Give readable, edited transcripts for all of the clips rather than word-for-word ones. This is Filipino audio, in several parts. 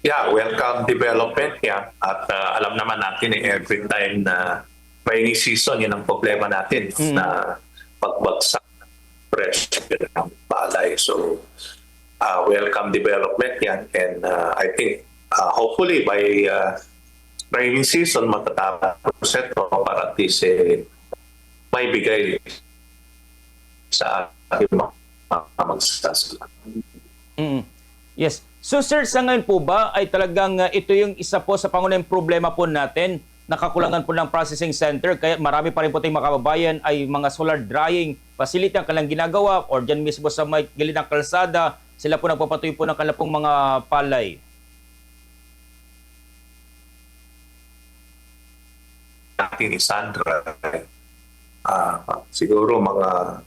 Yeah, welcome development yan. At alam naman natin every time na rainy season, yan ang problema natin Mm. na pagbagsak ng presyo ng palay. So, welcome development yan. And I think hopefully by rainy season matatapos ito para at least may bigay sa ating mga magsasala. Mm. Yes. So sir, sa ngayon po ba ay talagang ito yung isa po sa pangunahing problema po natin, nakakulangan po ng processing center, kaya marami pa rin po tayong mga kababayan ay mga solar drying facility ang kanilang ginagawa or dyan mismo sa may gilid ng kalsada, sila po nagpapatuloy po ng kanilang pong mga palay. Natin ni Sandra, siguro mga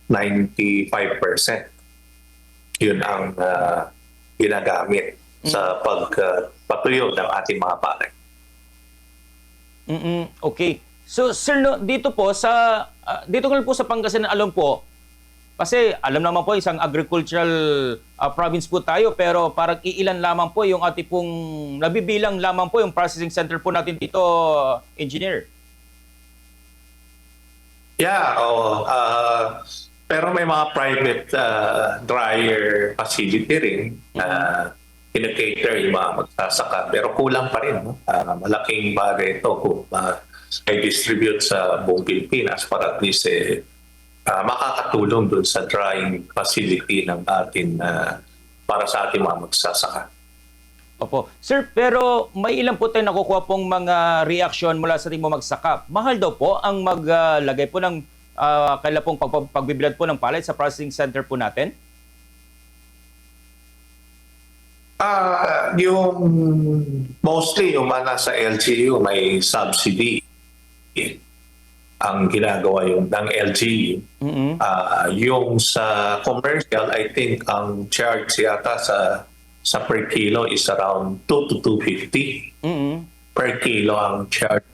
95% yun ang ginagamit sa pagpatuyo ng ating mga palay. Okay. So sir, no, dito po sa dito ko lang po sa Pangasinan, alam po kasi alam naman po isang agricultural province po tayo, pero parang iilan lamang po yung ating pong nabibilang lamang po yung processing center po natin dito, engineer. Yeah, pero may mga private dryer facility rin na kinakater yung mga magsasaka. Pero kulang pa rin. No? Malaking bagay ito kung may distribute sa buong Pilipinas para at least makakatulong dun sa drying facility ng atin para sa ating mga magsasaka. Opo. Sir, pero may ilan po tayo nakukuha pong mga reaksyon mula sa ating mga magsaka. Mahal daw po ang maglagay po ng kaila pong pagbibilad po ng palay sa processing center po natin? Yung mostly yung mga nasa LGU may subsidy ang ginagawa yung ng LGU. Yung sa commercial, I think ang charge yata sa per kilo is around 2 to 250 per kilo ang charge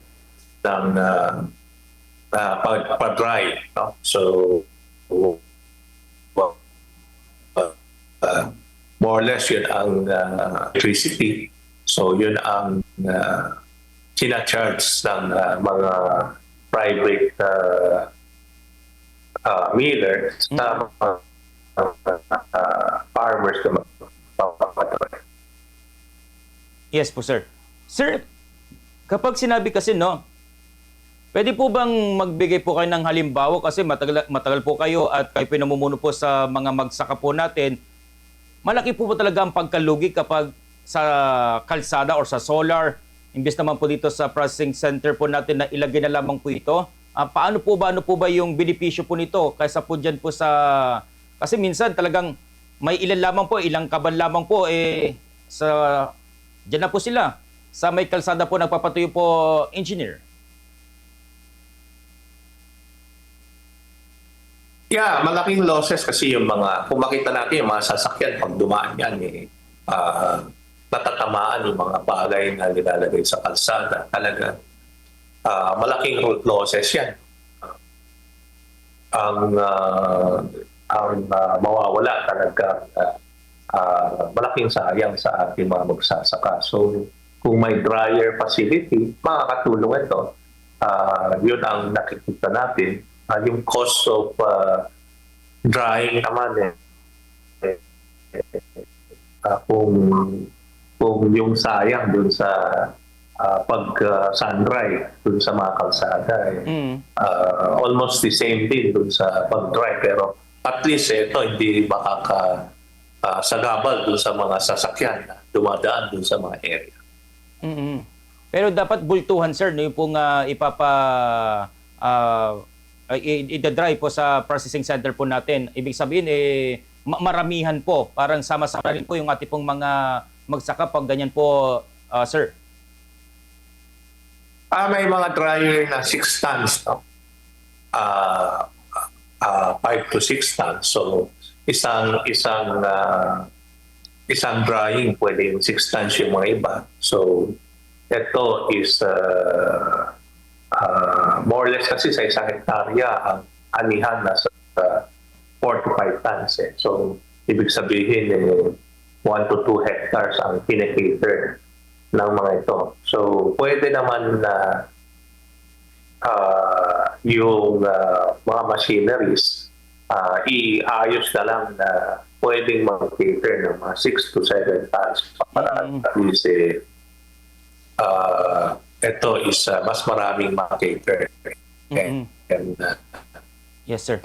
ng pag-dry. No? So, more or less yun ang electricity. So, yun ang sinacharge ng mga private miller sa farmers na magpapatry. Yes po, sir. Sir, kapag sinabi kasi, no, pwede po bang magbigay po kayo ng halimbawa kasi matagal po kayo at kayo pinamumuno po sa mga magsaka po natin. Malaki po talaga ang pagkalugi kapag sa kalsada or sa solar, imbes naman po dito sa processing center po natin na ilagay na lamang po ito. Ano po ba yung benepisyo po nito kaysa po dyan po sa... Kasi minsan talagang may ilan lamang po, ilang kaban lamang po, dyan na po sila. Sa may kalsada po nagpapatuyo po, engineer. Yeah, malaking losses kasi yung mga, kung makita natin yung mga sasakyan, pag dumaan yan, natatamaan yung mga bagay na nilalagay sa kalsada. Talaga, malaking road losses yan. Ang mawawala talaga, malaking sayang sa ating mga magsasaka. So, kung may dryer facility, makakatulong ito. Yun ang nakikita natin. Yung cost of drying naman kung yung sayang dun sa pag-sun-dry dun sa mga kalsada almost the same din dun sa pag-dry, pero at least ito hindi makakasagabal dun sa mga sasakyan na dumadaan dun sa mga area. Pero dapat bultuhan, sir, no, yung pong i-dry po sa processing center po natin. Ibig sabihin, maramihan po. Parang sama-sama rin po yung ating pong mga magsaka pag ganyan po, sir. May mga dryer na 6 tons, no? 5 to 6 tons. So, isang drying, pwede yung 6 tons yung mga iba. So, ito is more or less kasi sa isang hektarya ang anihan na sa 4 to 5 tons. So, ibig sabihin, 1 to 2 hectares ang pinakater ng mga ito. So, pwede naman na yung mga machineries iayos na lang na pwedeng mag-cater ng mga 6 to 7 tons para at least ito is mas maraming mag-cater. Mm-mm. And Yes, sir.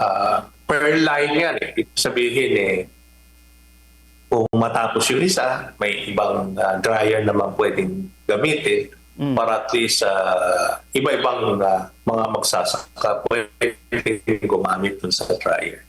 per line yan. Ibig sabihin kung matapos yung isa, may ibang dryer naman pwedeng gamitin para at least iba-ibang mga magsasaka pwedeng gumamit dun sa dryer.